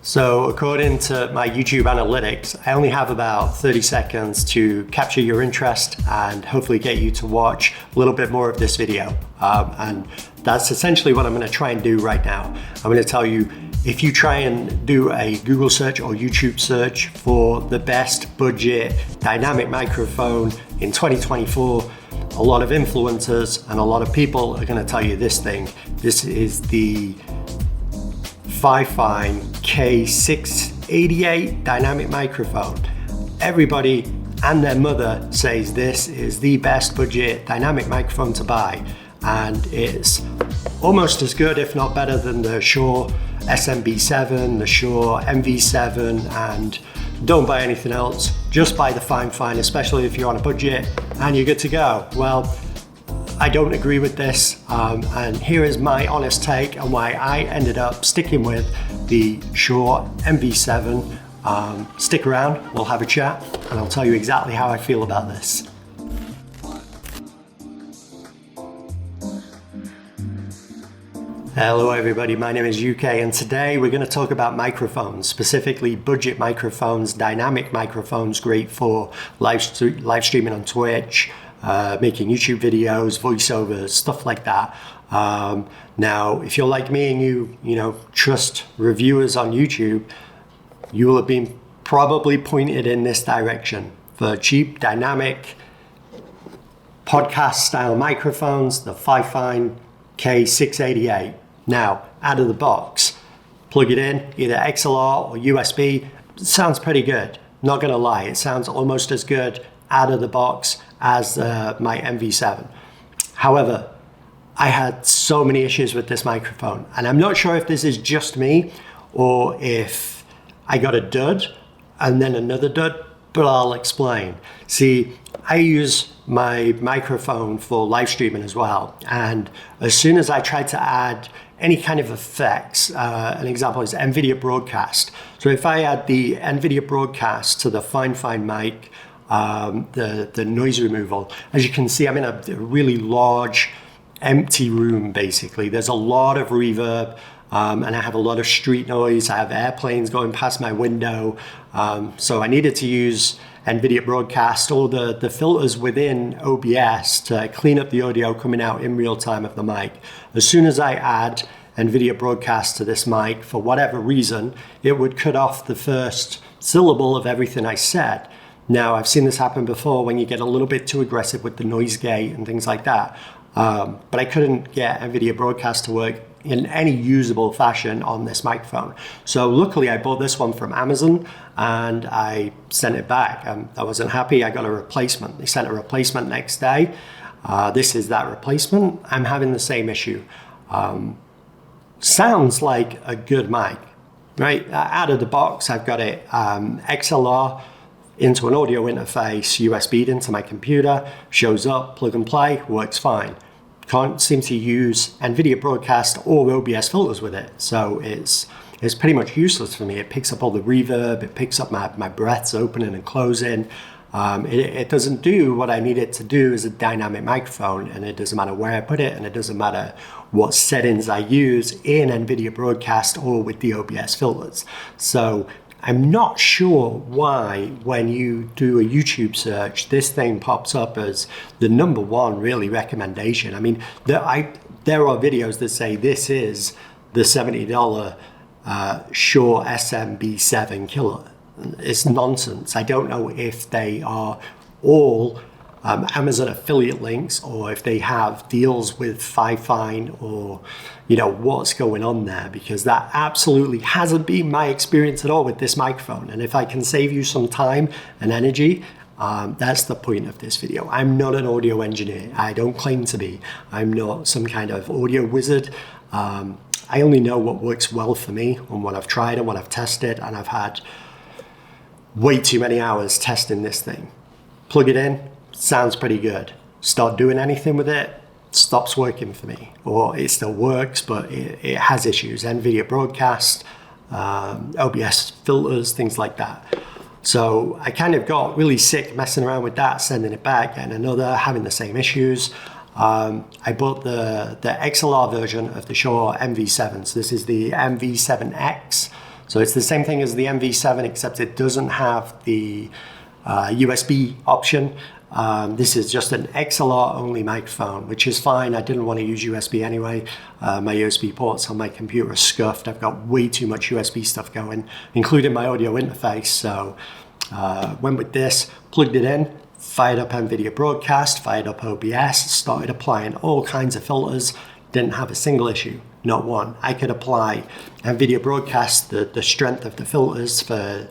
So according to my YouTube analytics, I only have about 30 seconds to capture your interest and hopefully get you to watch a little bit more of this video. And that's essentially what I'm going to try and do right now. I'm going to tell you, if you try and do a Google search or YouTube search for the best budget dynamic microphone in 2024, a lot of influencers and a lot of people are going to tell you this thing. This is the Fifine k688 dynamic microphone. Everybody and their mother says this is the best budget dynamic microphone to buy, and it's almost as good, if not better, than the Shure MV7, the Shure MV7, and don't buy anything else. Just buy the Fifine, especially if you're on a budget, and you're good to go. Well, I don't agree with this, and here is my honest take on why I ended up sticking with the Shure MV7. Stick around, we'll have a chat, and I'll tell you exactly how I feel about this. Hello everybody, my name is UK, and today we're going to talk about microphones, specifically budget microphones, dynamic microphones, great for live streaming on Twitch, making YouTube videos, voiceovers, stuff like that. Now, if you're like me and you trust reviewers on YouTube, you will have been probably pointed in this direction for cheap, dynamic, podcast style microphones, the Fifine k688. Now, out of the box, plug it in, either XLR or USB, sounds pretty good. Not gonna lie, it sounds almost as good out of the box as my MV7. However, I had so many issues with this microphone, and I'm not sure if this is just me or if I got a dud and then another dud, but I'll explain. See, I use my microphone for live streaming as well, and as soon as I tried to add any kind of effects, an example is NVIDIA Broadcast. So if I add the NVIDIA Broadcast to the Fifine mic, the noise removal, as you can see, I'm in a really large empty room basically. There's a lot of reverb, and I have a lot of street noise. I have airplanes going past my window, so I needed to use NVIDIA Broadcast or the filters within OBS to clean up the audio coming out in real time of the mic. As soon as I add NVIDIA Broadcast to this mic, for whatever reason, it would cut off the first syllable of everything I said. Now, I've seen this happen before when you get a little bit too aggressive with the noise gate and things like that, but I couldn't get NVIDIA Broadcast to work in any usable fashion on this microphone. So luckily I bought this one from Amazon and I sent it back. I wasn't happy, I got a replacement. They sent a replacement next day. This is that replacement. I'm having the same issue. Sounds like a good mic, right? Out of the box, I've got it XLR into an audio interface, USB'd into my computer, shows up, plug and play, works fine. Can't seem to use NVIDIA Broadcast or OBS filters with it, so it's pretty much useless for me. It picks up all the reverb, it picks up my breaths opening and closing. It doesn't do what I need it to do as a dynamic microphone, and it doesn't matter where I put it, and it doesn't matter what settings I use in NVIDIA Broadcast or with the OBS filters. So I'm not sure why, when you do a YouTube search, this thing pops up as the #1 really recommendation. I mean, there are videos that say this is the $70 Shure MV7 killer. It's nonsense. I don't know if they are all Amazon affiliate links or if they have deals with Fifine or what's going on there, because that absolutely hasn't been my experience at all with this microphone. And if I can save you some time and energy, that's the point of this video. I'm not an audio engineer. I don't claim to be. I'm not some kind of audio wizard. I only know what works well for me and what I've tried and what I've tested, and I've had way too many hours testing this thing. Plug it in, sounds pretty good. Start doing anything with it, stops working for me, or it still works, but it has issues. NVIDIA Broadcast, OBS filters, things like that. So I kind of got really sick messing around with that, sending it back, and another, having the same issues. I bought the XLR version of the Shure MV7. So this is the MV7X. So it's the same thing as the MV7, except it doesn't have the USB option. This is just an XLR only microphone, which is fine. I didn't want to use USB anyway. My USB ports on my computer are scuffed. I've got way too much USB stuff going, including my audio interface. So went with this, plugged it in, fired up NVIDIA Broadcast, fired up OBS, started applying all kinds of filters. Didn't have a single issue, not one. I could apply NVIDIA Broadcast, the strength of the filters for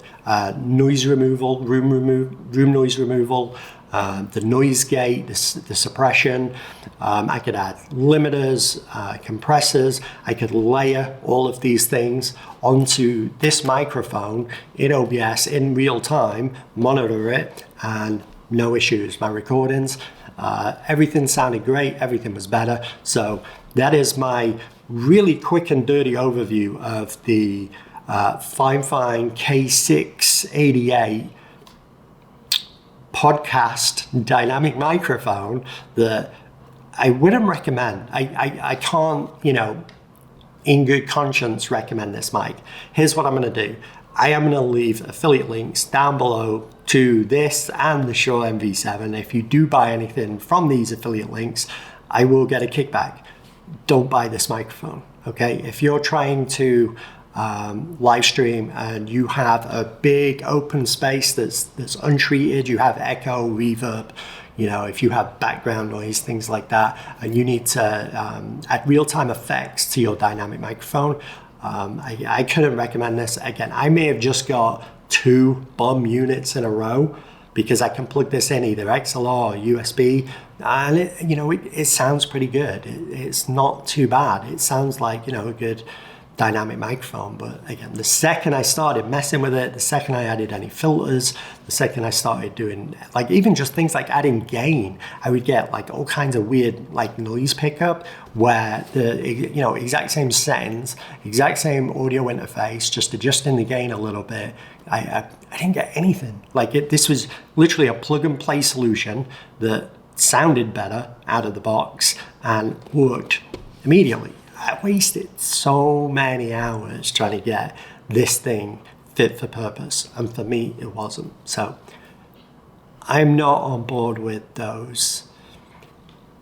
noise removal, room noise removal, the noise gate, the suppression. I could add limiters, compressors. I could layer all of these things onto this microphone in OBS in real time, monitor it, and no issues. My recordings, everything sounded great, everything was better. So that is my really quick and dirty overview of the Fifine k688 podcast dynamic microphone that I wouldn't recommend. I can't, in good conscience recommend this mic. Here's what I'm going to do. I am going to leave affiliate links down below to this and the Shure MV7. If you do buy anything from these affiliate links, I will get a kickback. Don't buy this microphone, okay? If you're trying to live stream and you have a big open space that's untreated, you have echo, reverb, if you have background noise, things like that, and you need to add real-time effects to your dynamic microphone, I couldn't recommend this. Again, I may have just got 2 bum units in a row because I can plug this in either XLR or USB, and it sounds pretty good. It's not too bad. It sounds like a good dynamic microphone. But again, the second I started messing with it, the second I added any filters, the second I started doing even just things like adding gain, I would get all kinds of weird noise pickup where the exact same settings, exact same audio interface, just adjusting the gain a little bit, I didn't get anything. This was literally a plug and play solution that sounded better out of the box and worked immediately. I wasted so many hours trying to get this thing fit for purpose, and for me it wasn't. So I'm not on board with those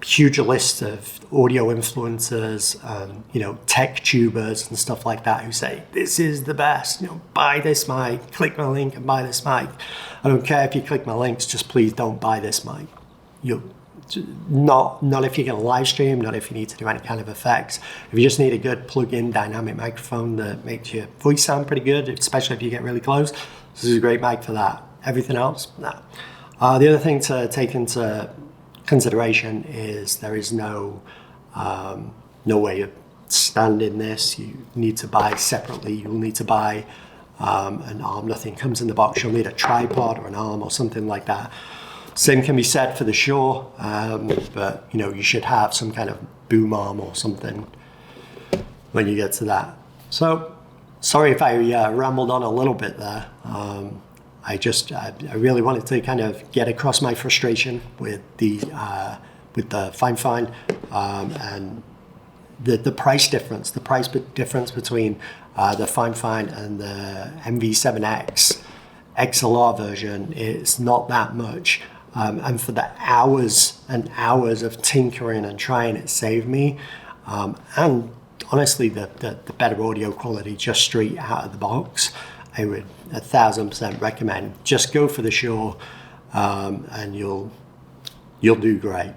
huge lists of audio influencers and tech tubers and stuff like that who say this is the best, buy this mic, click my link and buy this mic. I don't care if you click my links, just please don't buy this mic. Not if you're going to live stream, not if you need to do any kind of effects. If you just need a good plug-in dynamic microphone that makes your voice sound pretty good, especially if you get really close, this is a great mic for that. Everything else, no. The other thing to take into consideration is there is no way of standing this. You need to buy separately. You'll need to buy an arm. Nothing comes in the box. You'll need a tripod or an arm or something like that. Same can be said for the Shure, but you should have some kind of boom arm or something when you get to that. So, sorry if I rambled on a little bit there. I really wanted to kind of get across my frustration with the Fifine and the price difference. The price difference between the Fifine and the MV7X XLR version is not that much. And for the hours and hours of tinkering and trying, it saved me. And honestly, the better audio quality just straight out of the box, I would 1000% recommend. Just go for the Shure, and you'll do great.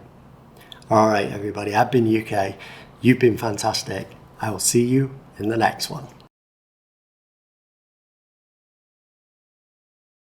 All right, everybody, I've been UK. You've been fantastic. I will see you in the next one.